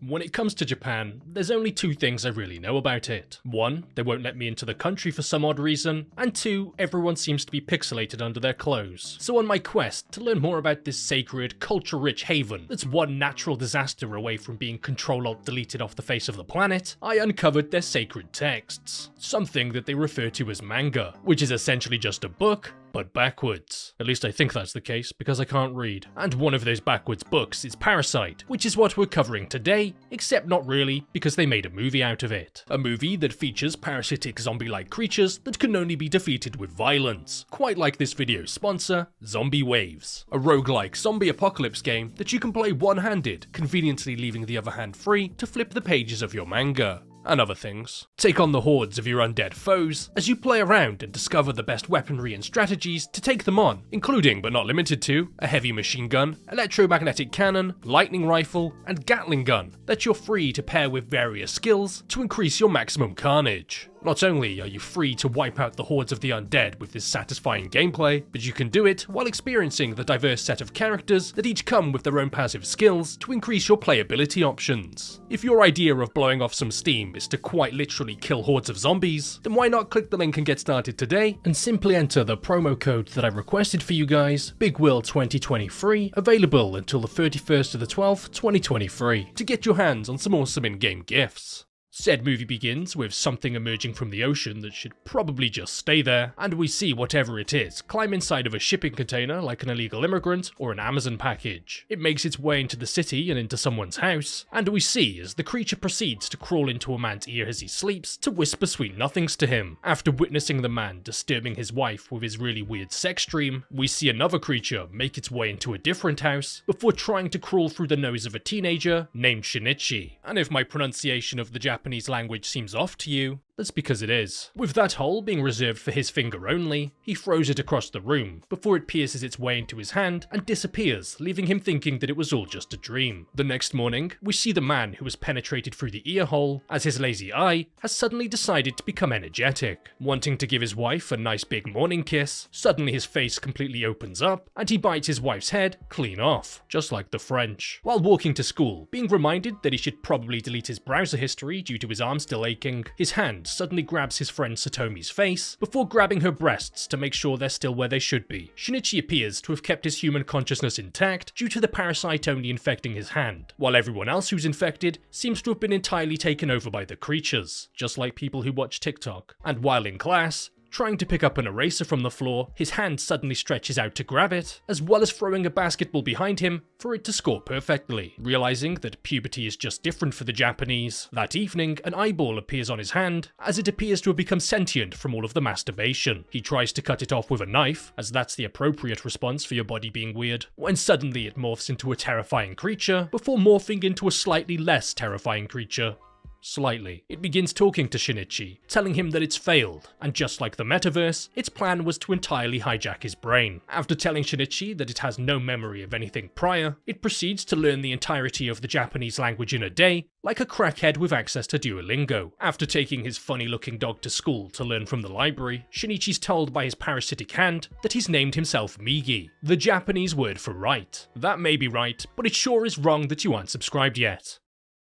When it comes to Japan, there's only two things I really know about it. One, they won't let me into the country for some odd reason, and two, everyone seems to be pixelated under their clothes. So on my quest to learn more about this sacred, culture-rich haven that's one natural disaster away from being Control-Alt-Deleted off the face of the planet, I uncovered their sacred texts. Something that they refer to as manga, which is essentially just a book, but backwards. At least I think that's the case, because I can't read. And one of those backwards books is Parasite, which is what we're covering today, except not really, because they made a movie out of it. A movie that features parasitic zombie-like creatures that can only be defeated with violence, quite like this video's sponsor, Zombie Waves. A roguelike zombie apocalypse game that you can play one-handed, conveniently leaving the other hand free to flip the pages of your manga. And other things. Take on the hordes of your undead foes as you play around and discover the best weaponry and strategies to take them on, including but not limited to a heavy machine gun, electromagnetic cannon, lightning rifle, and Gatling gun that you're free to pair with various skills to increase your maximum carnage. Not only are you free to wipe out the hordes of the undead with this satisfying gameplay, but you can do it while experiencing the diverse set of characters that each come with their own passive skills to increase your playability options. If your idea of blowing off some steam is to quite literally kill hordes of zombies, then why not click the link and get started today, and simply enter the promo code that I requested for you guys, BigWill2023, available until the 31st of the 12th, 2023, to get your hands on some awesome in-game gifts. Said movie begins with something emerging from the ocean that should probably just stay there, and we see whatever it is climb inside of a shipping container like an illegal immigrant or an Amazon package. It makes its way into the city and into someone's house, and we see as the creature proceeds to crawl into a man's ear as he sleeps to whisper sweet nothings to him. After witnessing the man disturbing his wife with his really weird sex dream, we see another creature make its way into a different house before trying to crawl through the nose of a teenager named Shinichi. And if my pronunciation of the Japanese language seems off to you, that's because it is. With that hole being reserved for his finger only, he throws it across the room before it pierces its way into his hand and disappears, leaving him thinking that it was all just a dream. The next morning, we see the man who was penetrated through the ear hole as his lazy eye has suddenly decided to become energetic. Wanting to give his wife a nice big morning kiss, suddenly his face completely opens up and he bites his wife's head clean off, just like the French. While walking to school, being reminded that he should probably delete his browser history due to his arm still aching, his hand suddenly grabs his friend Satomi's face before grabbing her breasts to make sure they're still where they should be. Shinichi appears to have kept his human consciousness intact due to the parasite only infecting his hand, while everyone else who's infected seems to have been entirely taken over by the creatures, just like people who watch TikTok. And while in class, trying to pick up an eraser from the floor, his hand suddenly stretches out to grab it, as well as throwing a basketball behind him for it to score perfectly. Realizing that puberty is just different for the Japanese, that evening an eyeball appears on his hand, as it appears to have become sentient from all of the masturbation. He tries to cut it off with a knife, as that's the appropriate response for your body being weird, when suddenly it morphs into a terrifying creature, before morphing into a slightly less terrifying creature. Slightly. It begins talking to Shinichi, telling him that it's failed, and just like the metaverse, its plan was to entirely hijack his brain. After telling Shinichi that it has no memory of anything prior, it proceeds to learn the entirety of the Japanese language in a day, like a crackhead with access to Duolingo. After taking his funny-looking dog to school to learn from the library, Shinichi's told by his parasitic hand that he's named himself Migi, the Japanese word for right. That may be right, but it sure is wrong that you aren't subscribed yet.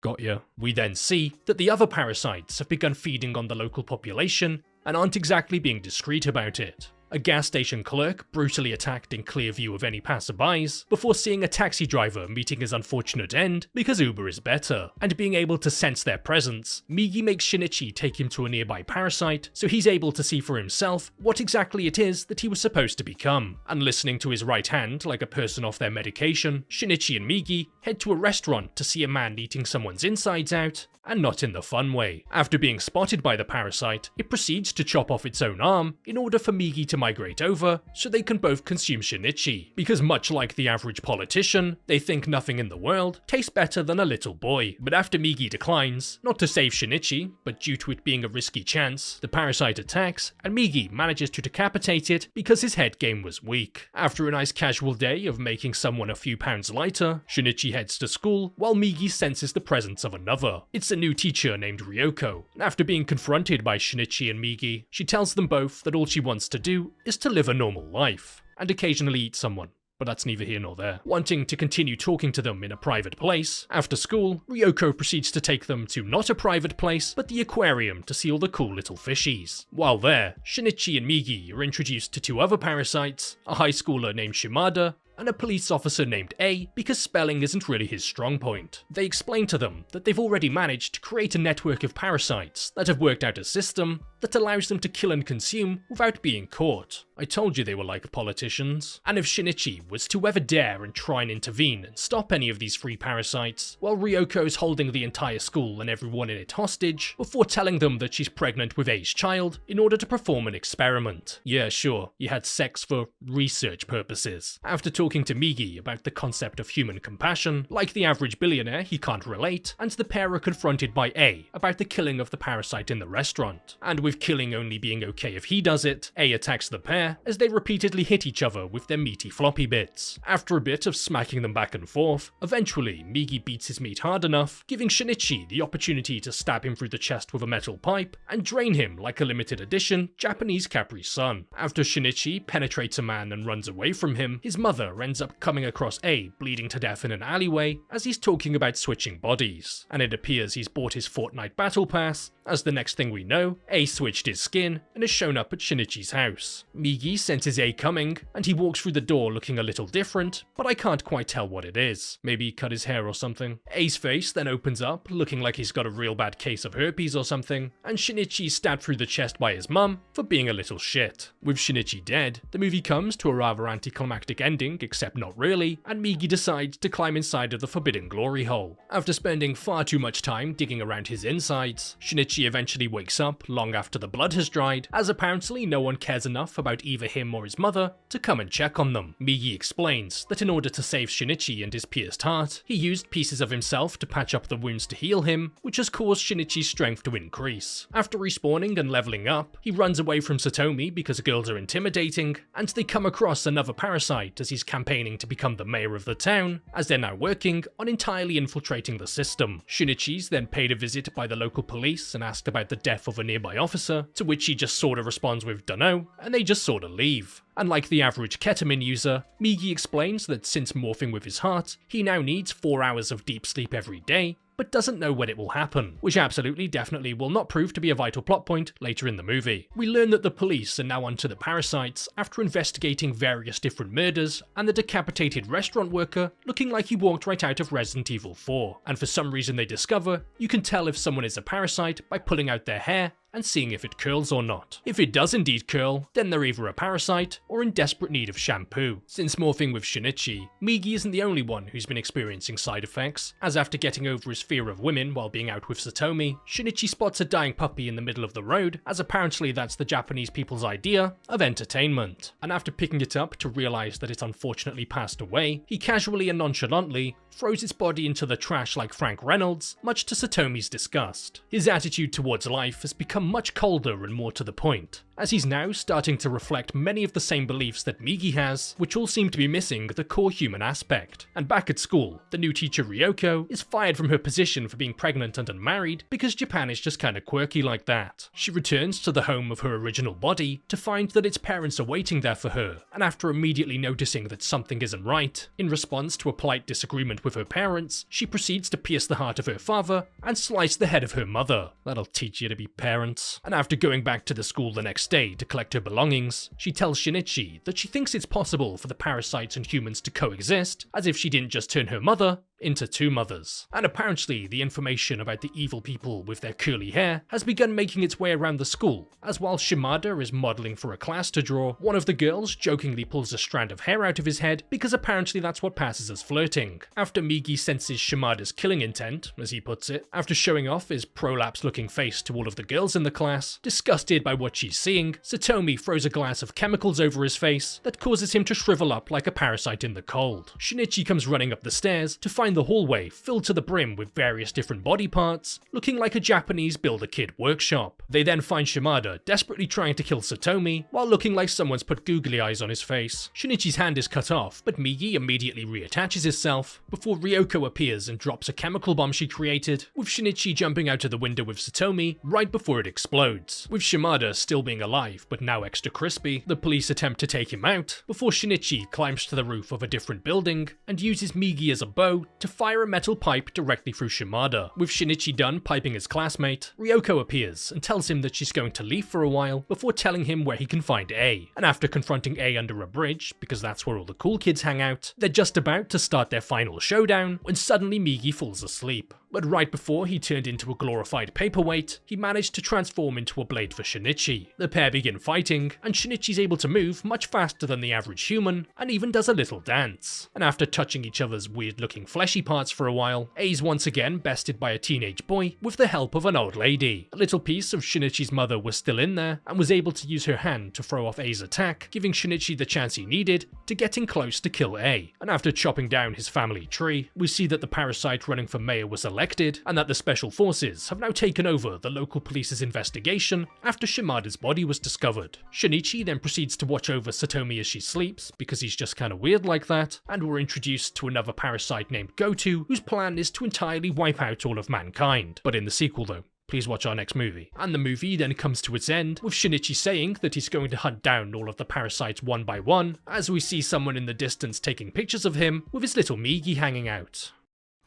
Got ya. We then see that the other parasites have begun feeding on the local population and aren't exactly being discreet about it. A gas station clerk brutally attacked in clear view of any passerbys, before seeing a taxi driver meeting his unfortunate end because Uber is better, and being able to sense their presence, Migi makes Shinichi take him to a nearby parasite so he's able to see for himself what exactly it is that he was supposed to become. And listening to his right hand like a person off their medication, Shinichi and Migi head to a restaurant to see a man eating someone's insides out, and not in the fun way. After being spotted by the parasite, it proceeds to chop off its own arm in order for Migi to migrate over so they can both consume Shinichi, because much like the average politician, they think nothing in the world tastes better than a little boy. But after Migi declines, not to save Shinichi, but due to it being a risky chance, the parasite attacks, and Migi manages to decapitate it because his head game was weak. After a nice casual day of making someone a few pounds lighter, Shinichi heads to school while Migi senses the presence of another. It's a new teacher named Ryoko, and after being confronted by Shinichi and Migi, she tells them both that all she wants to do is to live a normal life, and occasionally eat someone. but that's neither here nor there. Wanting to continue talking to them in a private place, after school, Ryoko proceeds to take them to not a private place, but the aquarium to see all the cool little fishies. While there, Shinichi and Migi are introduced to two other parasites, a high schooler named Shimada, and a police officer named A, because spelling isn't really his strong point. They explain to them that they've already managed to create a network of parasites that have worked out a system that allows them to kill and consume without being caught. I told you they were like politicians. And if Shinichi was to ever dare and try and intervene and stop any of these free parasites, while Ryoko's holding the entire school and everyone in it hostage, before telling them that she's pregnant with A's child in order to perform an experiment. Yeah, sure, you had sex for research purposes. After talking to Migi about the concept of human compassion, like the average billionaire, he can't relate, and the pair are confronted by A about the killing of the parasite in the restaurant. And with killing only being okay if he does it, A attacks the pair as they repeatedly hit each other with their meaty floppy bits. After a bit of smacking them back and forth, eventually Migi beats his meat hard enough, giving Shinichi the opportunity to stab him through the chest with a metal pipe and drain him like a limited edition Japanese Capri Sun. After Shinichi penetrates a man and runs away from him, his mother ends up coming across A bleeding to death in an alleyway as he's talking about switching bodies, and it appears he's bought his Fortnite Battle Pass, as the next thing we know, A switched his skin and has shown up at Shinichi's house. Migi senses A coming, and he walks through the door looking a little different, but I can't quite tell what it is. Maybe he cut his hair or something. A's face then opens up, looking like he's got a real bad case of herpes or something, and Shinichi's stabbed through the chest by his mum for being a little shit. With Shinichi dead, the movie comes to a rather anticlimactic ending, except not really, and Migi decides to climb inside of the Forbidden Glory hole. After spending far too much time digging around his insides, Shinichi eventually wakes up long after the blood has dried, as apparently no one cares enough about either him or his mother to come and check on them. Migi explains that in order to save Shinichi and his pierced heart, he used pieces of himself to patch up the wounds to heal him, which has caused Shinichi's strength to increase. After respawning and leveling up, he runs away from Satomi because girls are intimidating, and they come across another parasite as he's campaigning to become the mayor of the town, as they're now working on entirely infiltrating the system. Shinichi's then paid a visit by the local police and asked about the death of a nearby officer, to which he just sorta responds with "dunno," and they just sorta leave. And like the average ketamine user, Migi explains that since morphing with his heart, he now needs 4 hours of deep sleep every day, but doesn't know when it will happen, which absolutely definitely will not prove to be a vital plot point later in the movie. We learn that the police are now onto the parasites after investigating various different murders, and the decapitated restaurant worker looking like he walked right out of Resident Evil 4, and for some reason they discover you can tell if someone is a parasite by pulling out their hair and seeing if it curls or not. If it does indeed curl, then they're either a parasite or in desperate need of shampoo. Since morphing with Shinichi, Migi isn't the only one who's been experiencing side effects, as after getting over his fear of women while being out with Satomi, Shinichi spots a dying puppy in the middle of the road, as apparently that's the Japanese people's idea of entertainment. And after picking it up to realize that it unfortunately passed away, he casually and nonchalantly throws its body into the trash like Frank Reynolds, much to Satomi's disgust. His attitude towards life has become much colder and more to the point, as he's now starting to reflect many of the same beliefs that Migi has, which all seem to be missing the core human aspect. And back at school, the new teacher Ryoko is fired from her position for being pregnant and unmarried because Japan is just kinda quirky like that. She returns to the home of her original body to find that its parents are waiting there for her, and after immediately noticing that something isn't right, in response to a polite disagreement with her parents, she proceeds to pierce the heart of her father and slice the head of her mother. That'll teach you to be parents. And after going back to the school the next day to collect her belongings, she tells Shinichi that she thinks it's possible for the parasites and humans to coexist, as if she didn't just turn her mother into two mothers. And apparently the information about the evil people with their curly hair has begun making its way around the school, as while Shimada is modelling for a class to draw, one of the girls jokingly pulls a strand of hair out of his head because apparently that's what passes as flirting. After Migi senses Shimada's killing intent, as he puts it, after showing off his prolapse looking face to all of the girls in the class, disgusted by what she's seeing, Satomi throws a glass of chemicals over his face that causes him to shrivel up like a parasite in the cold. Shinichi comes running up the stairs to find find the hallway filled to the brim with various different body parts, looking like a Japanese Build-A-Kid workshop. They then find Shimada desperately trying to kill Satomi, while looking like someone's put googly eyes on his face. Shinichi's hand is cut off, but Migi immediately reattaches himself, before Ryoko appears and drops a chemical bomb she created, with Shinichi jumping out of the window with Satomi right before it explodes. With Shimada still being alive, but now extra crispy, the police attempt to take him out, before Shinichi climbs to the roof of a different building, and uses Migi as a bow to fire a metal pipe directly through Shimada. With Shinichi done piping his classmate, Ryoko appears and tells him that she's going to leave for a while before telling him where he can find A. And after confronting A under a bridge, because that's where all the cool kids hang out, they're just about to start their final showdown when suddenly Migi falls asleep. But right before he turned into a glorified paperweight, he managed to transform into a blade for Shinichi. The pair begin fighting, and Shinichi's able to move much faster than the average human, and even does a little dance. And after touching each other's weird-looking fleshy parts for a while, A's once again bested by a teenage boy with the help of an old lady. A little piece of Shinichi's mother was still in there, and was able to use her hand to throw off A's attack, giving Shinichi the chance he needed to getting close to kill A. And after chopping down his family tree, we see that the parasite running for mayor was elected, and that the special forces have now taken over the local police's investigation after Shimada's body was discovered. Shinichi then proceeds to watch over Satomi as she sleeps, because he's just kinda weird like that, and we're introduced to another parasite named Goto, whose plan is to entirely wipe out all of mankind. But in the sequel though, please watch our next movie. And the movie then comes to its end, with Shinichi saying that he's going to hunt down all of the parasites one by one, as we see someone in the distance taking pictures of him with his little Migi hanging out.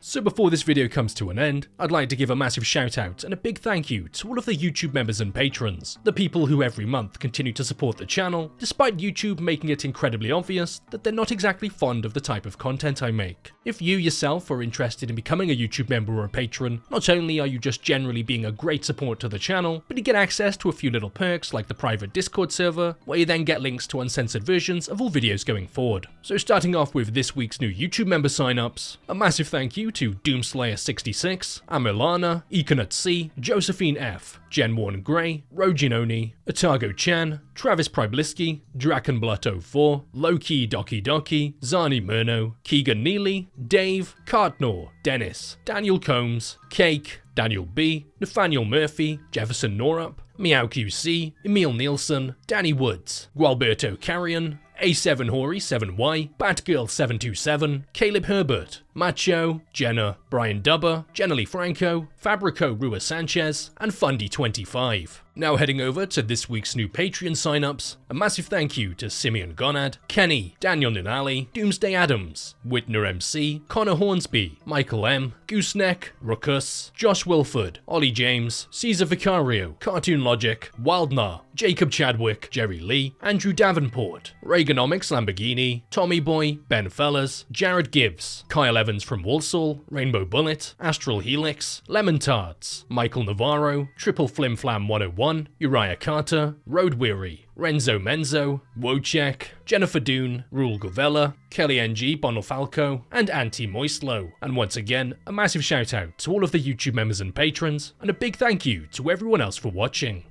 So before this video comes to an end, I'd like to give a massive shout out and a big thank you to all of the YouTube members and patrons, the people who every month continue to support the channel, despite YouTube making it incredibly obvious that they're not exactly fond of the type of content I make. If you yourself are interested in becoming a YouTube member or a patron, not only are you just generally being a great support to the channel, but you get access to a few little perks like the private Discord server, where you then get links to uncensored versions of all videos going forward. So starting off with this week's new YouTube member signups, a massive thank you to Doomslayer66, Amelana, Econut C, Josephine F, Gen1 Grey, Rojinoni, Otago Chan, Travis Pribliski, Drakenblut04, Loki Doki Doki, Zani Murno, Keegan Neely, Dave, Cartnor, Dennis, Daniel Combs, Cake, Daniel B, Nathaniel Murphy, Jefferson Norup, Meow QC, Emil Nielsen, Danny Woods, Gualberto Carrion, A7 Hori 7Y, Batgirl 727, Caleb Herbert, Macho, Jenna, Brian Dubber, Jenny Franco, Fabrico Rua Sanchez, and Fundy25. Now heading over to this week's new Patreon signups, a massive thank you to Simeon Gonad, Kenny, Daniel Nunali, Doomsday Adams, Whitner MC, Connor Hornsby, Michael M, Gooseneck, Ruckus, Josh Wilford, Ollie James, Caesar Vicario, Cartoon Logic, Wildnar, Jacob Chadwick, Jerry Lee, Andrew Davenport, Reaganomics Lamborghini, Tommy Boy, Ben Fellas, Jared Gibbs, Kyle Evans from Walsall, Rainbow Bullet, Astral Helix, Lemon Tarts, Michael Navarro, Triple Flim Flam 101, Uriah Carter, Road Weary, Renzo Menzo, Wojciech, Jennifer Doon, Rule Govella, Kelly NG Bonofalco, and Anti Moistlo. And once again, a massive shout out to all of the YouTube members and patrons, and a big thank you to everyone else for watching.